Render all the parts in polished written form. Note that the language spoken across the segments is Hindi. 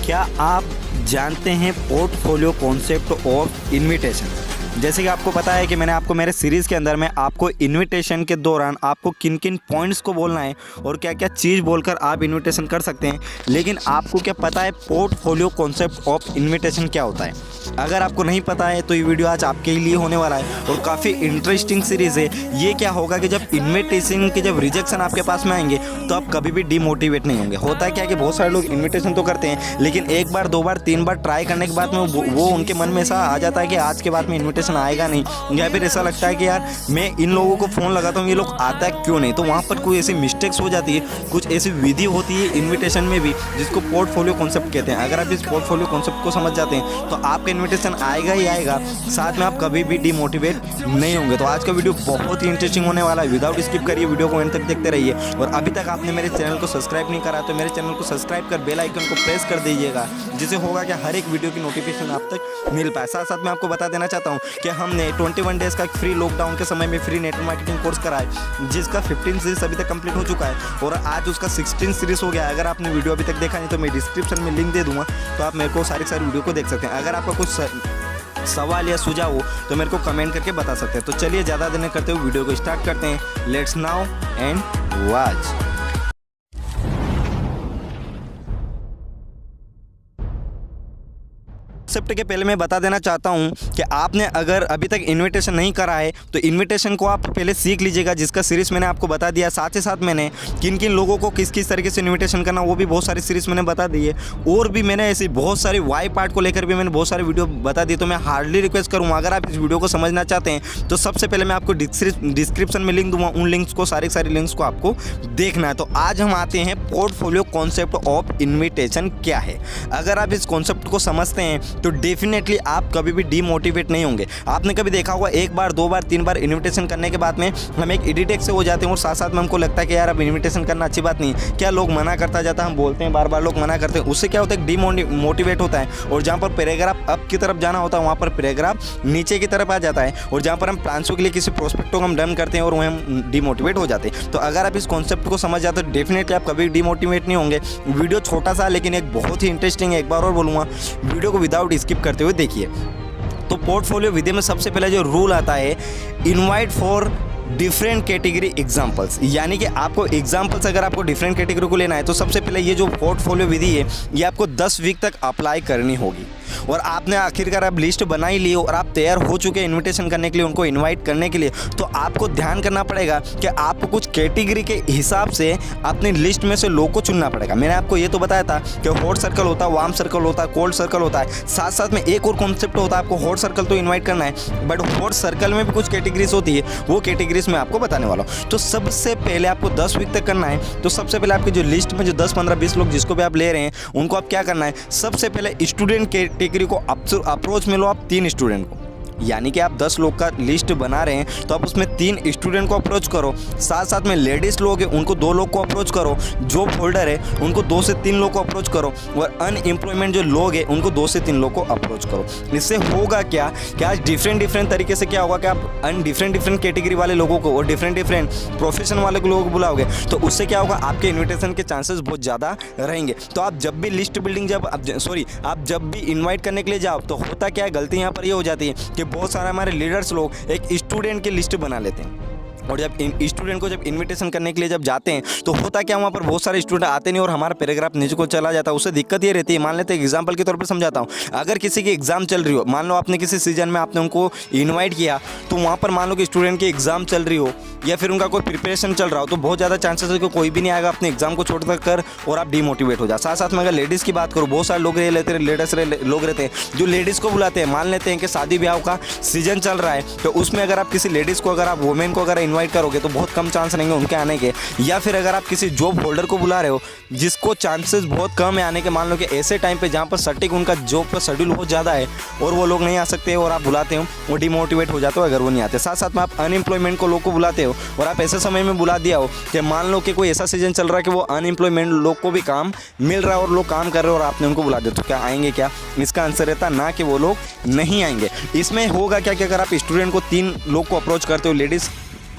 क्या आप जानते हैं पोर्टफोलियो कॉन्सेप्ट ऑफ इनविटेशन? जैसे कि आपको पता है कि मैंने आपको मेरे सीरीज़ के अंदर में आपको इनविटेशन के दौरान आपको किन किन पॉइंट्स को बोलना है और क्या क्या चीज़ बोलकर आप इनविटेशन कर सकते हैं। लेकिन आपको क्या पता है पोर्टफोलियो कॉन्सेप्ट ऑफ इनविटेशन क्या होता है? अगर आपको नहीं पता है तो ये वीडियो आज आपके लिए होने वाला है और काफ़ी इंटरेस्टिंग सीरीज़ है। ये क्या होगा कि जब इनविटेशन के जब रिजेक्शन आपके पास में आएंगे तो आप कभी भी डिमोटिवेट नहीं होंगे। होता है क्या कि बहुत सारे लोग इनविटेशन तो करते हैं लेकिन एक बार, दो बार, तीन बार ट्राई करने के बाद में वो उनके मन में ऐसा आ जाता है कि आज के बाद में इन्विटेशन आएगा नहीं, या फिर ऐसा लगता है कि यार मैं इन लोगों को फ़ोन लगाता हूँ, ये लोग आता है क्यों नहीं। तो वहाँ पर कोई ऐसी मिस्टेक्स हो जाती है, कुछ ऐसी विधि होती है इन्विटेशन में भी जिसको पोर्टफोलियो कॉन्सेप्ट कहते हैं। अगर आप इस पोर्टफोलियो कॉन्सेप्ट को समझ जाते हैं तो आपका इन्विटेशन आएगा ही आएगा, साथ में आप कभी भी डिमोटिवेट नहीं होंगे। तो आज का वीडियो बहुत ही इंटरेस्टिंग होने वाला है। विदाउट स्किप करिए, वीडियो को एंड तक देखते रहिए। और अभी तक आपने मेरे चैनल को सब्सक्राइब नहीं करा तो मेरे चैनल को सब्सक्राइब कर बेल आइकन को प्रेस कर दीजिएगा, जिससे होगा कि हर एक वीडियो की नोटिफिकेशन आप तक मिल पाए। साथ साथ मैं आपको बता देना चाहता हूँ कि हमने 21 डेज़ का फ्री लॉकडाउन के समय में फ्री नेटवर्क मार्केटिंग कोर्स कराया, जिसका 15 सीरीज अभी तक कंप्लीट हो चुका है और आज उसका 16 सीरीज हो गया है। अगर आपने वीडियो अभी तक देखा नहीं तो मैं डिस्क्रिप्शन में लिंक दे दूँगा, तो आप मेरे को सारी वीडियो को देख सकते हैं। अगर आपका कुछ सवाल या सुझाव हो तो मेरे को कमेंट करके बता सकते हैं। तो चलिए ज़्यादा देर नहीं करते हुए वीडियो को स्टार्ट करते हैं। Let's now and watch. Concept के पहले मैं बता देना चाहता हूं कि आपने अगर अभी तक इनविटेशन नहीं करा है तो इनविटेशन को आप पहले सीख लीजिएगा, जिसका सीरीज़ मैंने आपको बता दिया। साथ ही साथ मैंने किन किन लोगों को किस किस तरीके से इनविटेशन करना वो भी बहुत सारी सीरीज़ मैंने बता दी है। और भी मैंने ऐसी बहुत सारी वाई पार्ट को लेकर भी मैंने बहुत सारे वीडियो बता दी। तो मैं हार्डली रिक्वेस्ट करूँगा, अगर आप इस वीडियो को समझना चाहते हैं तो सबसे पहले मैं आपको डिस्क्रिप्शन में लिंक दूँगा, उन लिंक्स को सारी लिंक्स को आपको देखना है। तो आज हम आते हैं पोर्टफोलियो कॉन्सेप्ट ऑफ इन्विटेशन क्या है। अगर आप इस कॉन्सेप्ट को समझते हैं तो डेफिनेटली आप कभी भी डीमोटिवेट नहीं होंगे। आपने कभी देखा होगा एक बार, दो बार, तीन बार इनविटेशन करने के बाद में हम एक इरिटेट से हो जाते हैं और साथ साथ में हमको लगता है कि यार अब इनविटेशन करना अच्छी बात नहीं है, क्या लोग मना करता जाता, हम बोलते हैं बार बार लोग मना करते हैं। उससे क्या होता है डीमोटिवेट होता है और जहाँ पर पैराग्राफ अप की तरफ जाना होता है वहाँ पर पैराग्राफ नीचे की तरफ आ जाता है और जहाँ पर हम ट्रांसफर के लिए किसी प्रोस्पेक्ट को हम डन करते हैं और वहीं हम डीमोटिवेट हो जाते हैं। तो अगर आप इस कॉन्सेप्ट को समझ जाते हो डेफिनेटली आप कभी डीमोटिवेट नहीं होंगे। वीडियो छोटा सा लेकिन एक बहुत ही इंटरेस्टिंग है। एक बार और बोलूँगा, वीडियो को विदाउट स्किप करते हुए देखिए। तो पोर्टफोलियो विधि में सबसे पहले जो रूल आता है, invite for different category examples, यानी कि आपको एग्जाम्पल्स अगर आपको डिफरेंट कैटेगरी को लेना है तो सबसे पहले ये जो पोर्टफोलियो विधि है ये आपको 10 वीक तक अप्लाई करनी होगी। और आपने आखिरकार आप लिस्ट बना ही ली और आप तैयार हो चुके हैं इनविटेशन करने के लिए, उनको इनवाइट करने के लिए, तो आपको ध्यान करना पड़ेगा कि आपको कुछ कैटेगरी के हिसाब से अपनी लिस्ट में से लोग को चुनना पड़ेगा। मैंने आपको ये तो बताया था कि हॉट सर्कल होता है, वार्म सर्कल होता है, कोल्ड सर्कल होता है। साथ साथ में एक और कॉन्सेप्ट होता है, आपको हॉट सर्कल तो इन्वाइट करना है बट हॉट सर्कल में भी कुछ कैटेगरीज होती है, वो कैटेगरीज में आपको बताने वाला हूँ। तो सबसे पहले आपको 10 वीक तक करना है। तो सबसे पहले आपकी जो लिस्ट में जो 10, 15, 20 लोग जिसको भी आप ले रहे हैं उनको आप क्या करना है, सबसे पहले स्टूडेंट कैटेगरी को अप्रोच में लो आप 3 स्टूडेंट को, यानी कि आप 10 लोग का लिस्ट बना रहे हैं तो आप उसमें 3 स्टूडेंट को अप्रोच करो। साथ साथ में लेडीज़ लोग हैं उनको 2 लोग को अप्रोच करो, जॉब होल्डर है उनको 2 से 3 लोग को अप्रोच करो और अनएम्प्लॉयमेंट जो लोग हैं उनको 2 से 3 लोग को अप्रोच करो। इससे होगा क्या कि आज डिफरेंट तरीके से क्या होगा कि आप डिफरेंट कैटेगरी वाले लोगों को और डिफरेंट प्रोफेशन वाले लोगों को बुलाओगे तो उससे क्या होगा, आपके इन्विटेशन के चांसेस बहुत ज़्यादा रहेंगे। तो आप जब भी लिस्ट बिल्डिंग आप जब भी इन्वाइट करने के लिए जाओ तो होता क्या है, गलती यहाँ पर ये हो जाती है कि बहुत सारे हमारे लीडर्स लोग एक स्टूडेंट की लिस्ट बना लेते हैं और जब स्टूडेंट को जब इनविटेशन करने के लिए जब जाते हैं तो होता क्या, वहाँ पर बहुत सारे स्टूडेंट आते नहीं और हमारा पैराग्राफ नीचे को चला जाता है। उससे दिक्कत ये रहती है, मान लेते हैं एग्जाम्पल के तौर पे समझाता हूँ, अगर किसी की एग्जाम चल रही हो, मान लो आपने किसी सीजन में आपने उनको इन्वाइट किया तो वहाँ पर मान लो कि स्टूडेंट की एग्जाम चल रही हो या फिर उनका कोई प्रिपरेशन चल रहा हो तो बहुत ज़्यादा चांसेस है कि कोई भी नहीं आएगा अपने एग्जाम को छोड़ कर और आप डिमोटिवेट हो जाए। साथ साथ में अगर लेडीज़ की बात करूँ, बहुत सारे लोग लोग रहते हैं जो लेडीज़ को बुलाते हैं। मान लेते हैं कि शादी ब्याह का सीजन चल रहा है तो उसमें अगर आप किसी लेडीज़ को, अगर आप वुमेन को अगर इन्वाइट करोगे तो बहुत कम चांस रहेंगे उनके आने के। या फिर अगर आप किसी जॉब होल्डर को बुला रहे हो जिसको चांसेस बहुत कम है आने के, मान लो कि ऐसे टाइम पे जहाँ पर सटीक उनका जॉब का शेड्यूल बहुत ज़्यादा है और वो लोग नहीं आ सकते और आप बुलाते हो, वो डिमोटिवेट हो जाते हो अगर वो नहीं आते। साथ साथ में आप अनएम्प्लॉयमेंट को लोग को बुलाते हो और आप ऐसे समय में बुला दिया हो कि मान लो कि कोई ऐसा सीजन चल रहा है कि वो अनएम्प्लॉयमेंट लोग को भी काम मिल रहा है और लोग काम कर रहे हो और आपने उनको बुला दिया, तो क्या आएंगे क्या? इसका आंसर रहता ना कि वो लोग नहीं आएंगे। इसमें होगा क्या कि अगर आप स्टूडेंट को 3 लोग को अप्रोच करते हो, लेडीज़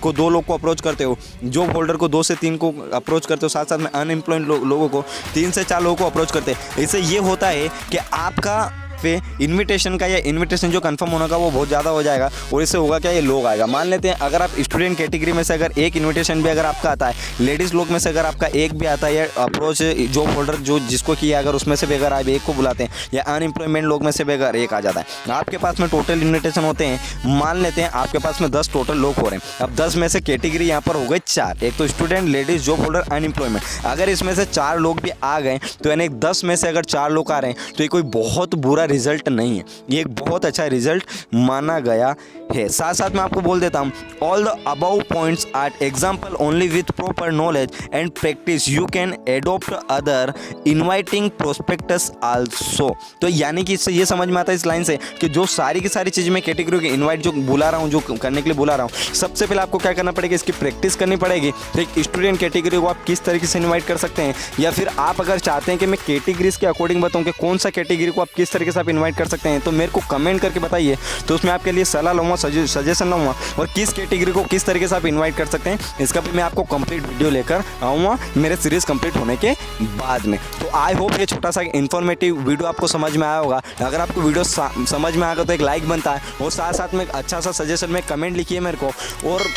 को 2 लोग को अप्रोच करते हो, जॉब होल्डर को 2 से 3 को अप्रोच करते हो, साथ साथ में अनएम्प्लॉयड लोगों को 3 से 4 लोगों को अप्रोच करते हैं। इससे ये होता है कि आपका पे इनविटेशन का या इनविटेशन जो कंफर्म होने का वो बहुत ज़्यादा हो जाएगा, और इससे होगा क्या, ये लोग आएगा। मान लेते हैं अगर आप स्टूडेंट कैटेगरी में से अगर एक इनविटेशन भी अगर आपका आता है, लेडीज़ लोग में से अगर आपका एक भी आता है, या अप्रोच जॉब होल्डर जो जिसको किया अगर उसमें से भी अगर आप एक को बुलाते हैं, या अनएम्प्लॉयमेंट लोग में से भी अगर एक आ जाता है, आपके पास में टोटल इन्विटेशन होते हैं, मान लेते हैं आपके पास में 10 टोटल लोग हो रहे हैं। अब 10 में से कैटेगरी यहाँ पर हो गई 4, एक तो student, ladies, job holder, unemployment. अगर इसमें से 4 लोग भी आ गए तो यानी 10 में से अगर 4 लोग आ रहे हैं तो ये कोई बहुत बुरा रिजल्ट नहीं है, ये एक बहुत अच्छा रिजल्ट माना गया है। साथ साथ मैं आपको बोल देता हूँ, all the above points are example only with proper knowledge and practice you can adopt other inviting prospectus also. तो यानी कि इससे ये समझ में आता है इस लाइन से कि जो सारी की सारी चीज़ मैं कैटेगरी के इनवाइट जो बुला रहा हूँ, जो करने के लिए बुला रहा हूँ, सबसे पहले आपको क्या करना पड़ेगा, इसकी प्रैक्टिस करनी पड़ेगी। एक स्टूडेंट कैटेगरी को आप किस तरीके से इन्वाइट कर सकते हैं, या फिर आप अगर चाहते हैं कि मैं कैटेगरीज के अकॉर्डिंग बताऊँ कि कौन सा कैटेगरी को आप किस तरीके से आप इन्वाइट कर सकते हैं, तो मेरे को कमेंट करके बताइए, तो उसमें आपके लिए सलाह लूँगा, सजेशन लूँगा, और किस कैटेगरी को किस तरीके से आप इनवाइट कर सकते हैं इसका भी मैं आपको कंप्लीट वीडियो लेकर आऊँगा मेरे सीरीज़ कंप्लीट होने के बाद में। तो आई होप ये छोटा सा इन्फॉर्मेटिव वीडियो आपको समझ में आया होगा। अगर आपको वीडियो समझ में आएगा तो एक लाइक बनता है, और साथ साथ में एक अच्छा सा सजेशन में कमेंट लिखिए मेरे को, और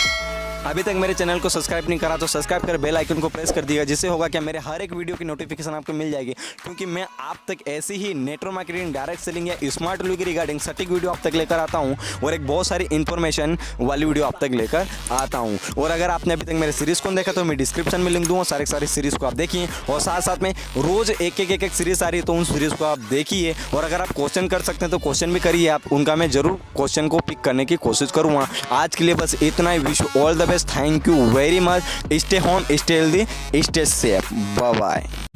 अभी तक मेरे चैनल को सब्सक्राइब नहीं करा तो सब्सक्राइब कर बेल आइकन को प्रेस कर दिएगा, जिससे होगा क्या, मेरे हर एक वीडियो की नोटिफिकेशन आपको मिल जाएगी, क्योंकि मैं आप तक ऐसी ही नेटवर्क मार्केटिंग, डायरेक्ट सेलिंग या स्मार्ट वीडियो की रिगार्डिंग सटीक वीडियो आप तक लेकर आता हूं, और एक बहुत सारी इन्फॉर्मेशन वाली वीडियो आप तक लेकर आता हूं। और अगर आपने अभी तक मेरे सीरीज़ को देखा तो मैं डिस्क्रिप्शन में लिंक दूँगा, सारी सीरीज़ को आप देखिए, और साथ साथ में रोज़ एक सीरीज़ आ रही है तो उन सीरीज़ को आप देखिए, और अगर आप क्वेश्चन कर सकते हैं तो क्वेश्चन भी करिए आप, उनका मैं ज़रूर क्वेश्चन को पिक करने की कोशिश करूँगा। आज के लिए बस इतना ही। Wish all the best, thank you very much, stay home, stay healthy, stay safe, bye bye.